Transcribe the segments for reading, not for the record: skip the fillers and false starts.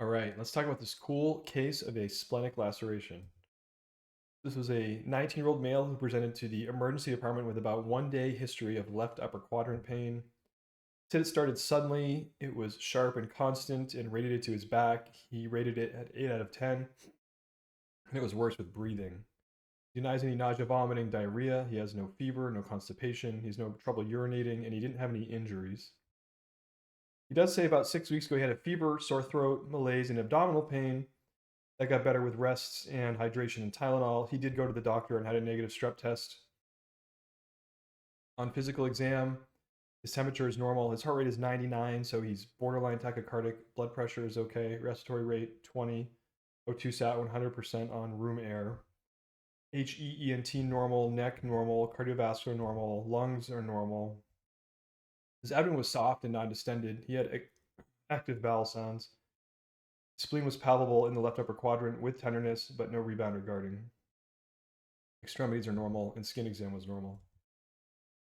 All right, let's talk about this cool case of a splenic laceration. This was a 19-year-old male who presented to the emergency department with about 1 day history of left upper quadrant pain. Said it started suddenly, it was sharp and constant, and rated it to his back. He rated it at 8 out of 10, and it was worse with breathing. He denies any nausea, vomiting, diarrhea. He has no fever, no constipation. He has no trouble urinating, and he didn't have any injuries. He does say about 6 weeks ago he had a fever, sore throat, malaise, and abdominal pain. That got better with rests and hydration and Tylenol. He did go to the doctor and had a negative strep test. On physical exam, his temperature is normal. His heart rate is 99, so he's borderline tachycardic. Blood pressure is okay. Respiratory rate 20. O2 sat 100% on room air. HEENT normal, neck normal, cardiovascular normal, lungs are normal. His abdomen was soft and non-distended. He had active bowel sounds. Spleen was palpable in the left upper quadrant with tenderness, but no rebound or guarding. Extremities are normal, and skin exam was normal.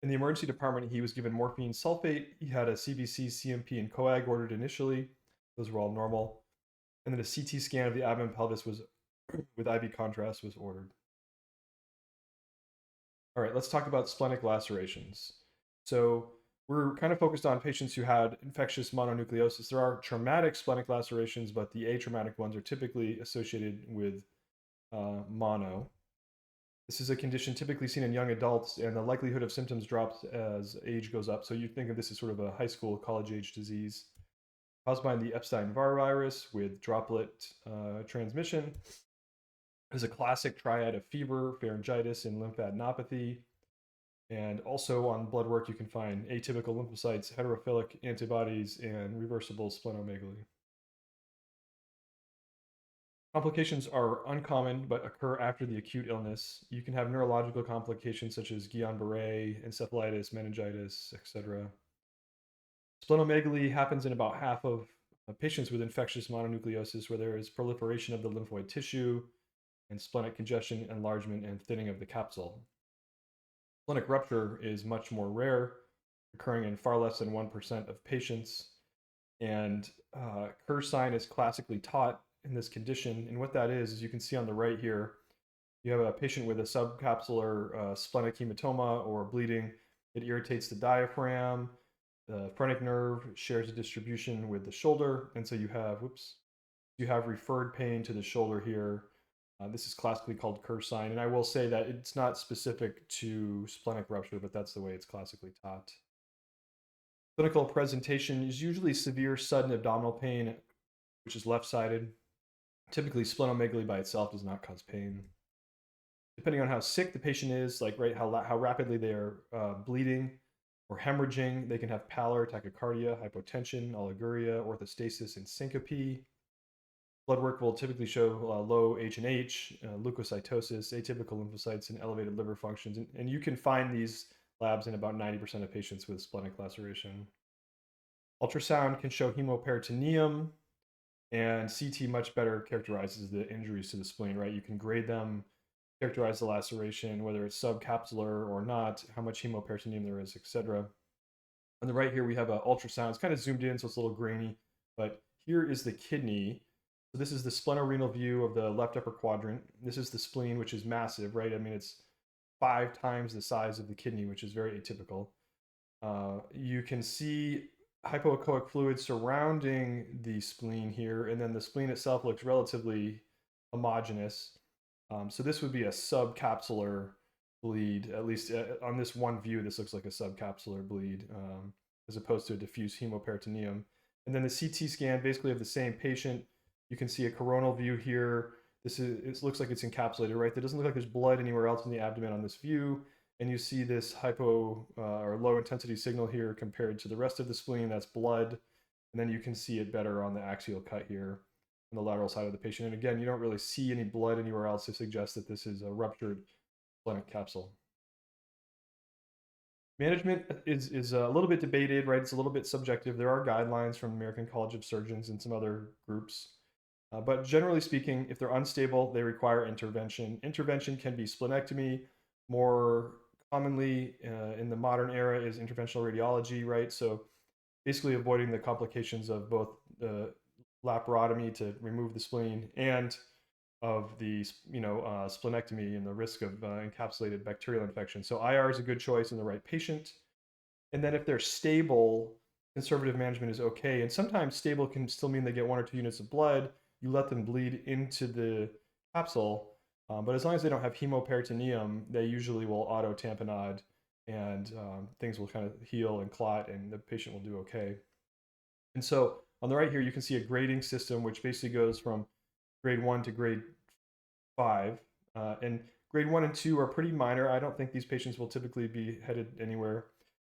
In the emergency department, he was given morphine sulfate. He had a CBC, CMP, and coag ordered initially. Those were all normal. And then a CT scan of the abdomen pelvis was with IV contrast was ordered. All right, let's talk about splenic lacerations. So we're kind of focused on patients who had infectious mononucleosis. There are traumatic splenic lacerations, but the atraumatic ones are typically associated with mono. This is a condition typically seen in young adults, and the likelihood of symptoms drops as age goes up. So you think of this as sort of a high school, college age disease caused by the Epstein-Barr virus with droplet transmission. There's a classic triad of fever, pharyngitis, and lymphadenopathy. And also on blood work, you can find atypical lymphocytes, heterophilic antibodies, and reversible splenomegaly. Complications are uncommon but occur after the acute illness. You can have neurological complications such as Guillain-Barré, encephalitis, meningitis, etc. Splenomegaly happens in about half of patients with infectious mononucleosis, where there is proliferation of the lymphoid tissue and splenic congestion, enlargement, and thinning of the capsule. Splenic rupture is much more rare, occurring in far less than 1% of patients. And Kerr sign is classically taught in this condition. And what that is you can see on the right here, you have a patient with a subcapsular splenic hematoma or bleeding. It irritates the diaphragm. The phrenic nerve shares a distribution with the shoulder. And so you have referred pain to the shoulder here. This is classically called Kerr sign. And I will say that it's not specific to splenic rupture, but that's the way it's classically taught. Clinical presentation is usually severe sudden abdominal pain, which is left-sided. Typically, splenomegaly by itself does not cause pain. Depending on how sick the patient is, like how rapidly they are bleeding or hemorrhaging, they can have pallor, tachycardia, hypotension, oliguria, orthostasis, and syncope. Blood work will typically show low H&H, leukocytosis, atypical lymphocytes, and elevated liver functions. And you can find these labs in about 90% of patients with splenic laceration. Ultrasound can show hemoperitoneum, and CT much better characterizes the injuries to the spleen, right? You can grade them, characterize the laceration, whether it's subcapsular or not, how much hemoperitoneum there is, etc. On the right here, we have an ultrasound. It's kind of zoomed in, so it's a little grainy, but here is the kidney. So this is the splenorenal view of the left upper quadrant. This is the spleen, which is massive, right? I mean, it's 5 times the size of the kidney, which is very atypical. You can see hypoechoic fluid surrounding the spleen here, and then the spleen itself looks relatively homogeneous. So this would be a subcapsular bleed, at least on this one view, this looks like a subcapsular bleed, as opposed to a diffuse hemoperitoneum. And then the CT scan, basically of the same patient, you can see a coronal view here. It looks like it's encapsulated, right? There doesn't look like there's blood anywhere else in the abdomen on this view. And you see this hypo or low intensity signal here compared to the rest of the spleen, that's blood. And then you can see it better on the axial cut here on the lateral side of the patient. And again, you don't really see any blood anywhere else to suggest that this is a ruptured splenic capsule. Management is a little bit debated, right? It's a little bit subjective. There are guidelines from the American College of Surgeons and some other groups. But generally speaking, if they're unstable, they require intervention. Intervention can be splenectomy. More commonly in the modern era is interventional radiology, right? So basically avoiding the complications of both the laparotomy to remove the spleen, and of the splenectomy and the risk of encapsulated bacterial infection. So IR is a good choice in the right patient. And then if they're stable, conservative management is okay. And sometimes stable can still mean they get 1 or 2 units of blood. You let them bleed into the capsule, but as long as they don't have hemoperitoneum, they usually will auto tamponade, and things will kind of heal and clot, and the patient will do okay. And so on the right here, you can see a grading system, which basically goes from grade 1 to grade 5. And grade 1 and 2 are pretty minor. I don't think these patients will typically be headed anywhere.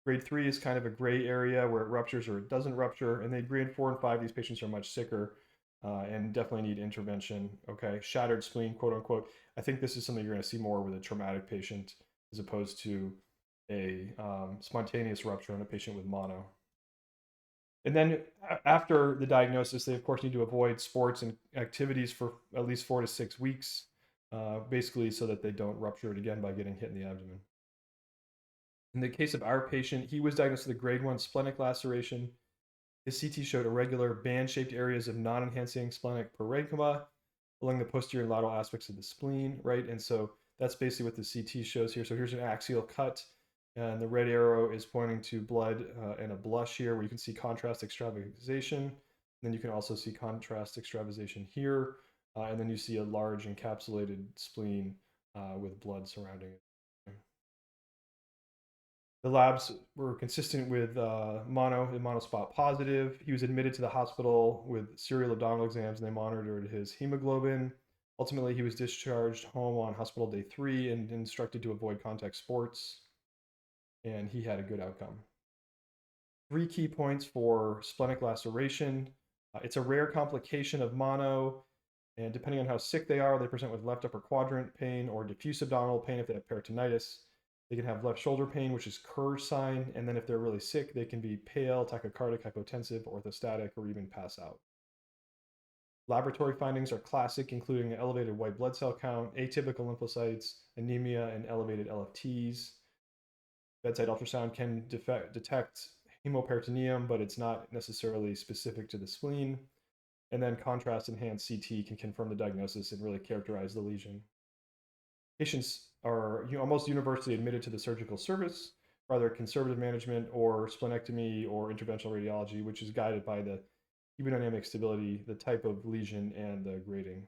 Grade 3 is kind of a gray area where it ruptures or it doesn't rupture. And then grade 4 and 5, these patients are much sicker and definitely need intervention. Okay, shattered spleen, quote unquote. I think this is something you're going to see more with a traumatic patient as opposed to a spontaneous rupture in a patient with mono. And then after the diagnosis, they of course need to avoid sports and activities for at least 4 to 6 weeks, basically so that they don't rupture it again by getting hit in the abdomen. In the case of our patient, he was diagnosed with a grade 1 splenic laceration. His CT showed irregular band-shaped areas of non-enhancing splenic parenchyma along the posterior and lateral aspects of the spleen, right? And so that's basically what the CT shows here. So here's an axial cut, and the red arrow is pointing to blood and a blush here, where you can see contrast extravasation. And then you can also see contrast extravasation here, and then you see a large encapsulated spleen with blood surrounding it. The labs were consistent with monospot positive. He was admitted to the hospital with serial abdominal exams, and they monitored his hemoglobin. Ultimately, he was discharged home on hospital day 3 and instructed to avoid contact sports, and he had a good outcome. 3 key points for splenic laceration. It's a rare complication of mono, and depending on how sick they are, they present with left upper quadrant pain or diffuse abdominal pain if they have peritonitis. They can have left shoulder pain, which is Kerr sign, and then if they're really sick, they can be pale, tachycardic, hypotensive, orthostatic, or even pass out. Laboratory findings are classic, including an elevated white blood cell count, atypical lymphocytes, anemia, and elevated LFTs. Bedside ultrasound can detect hemoperitoneum, but it's not necessarily specific to the spleen. And then contrast enhanced CT can confirm the diagnosis and really characterize the lesion. Patients are almost universally admitted to the surgical service for either conservative management or splenectomy or interventional radiology, which is guided by the hemodynamic stability, the type of lesion, and the grading.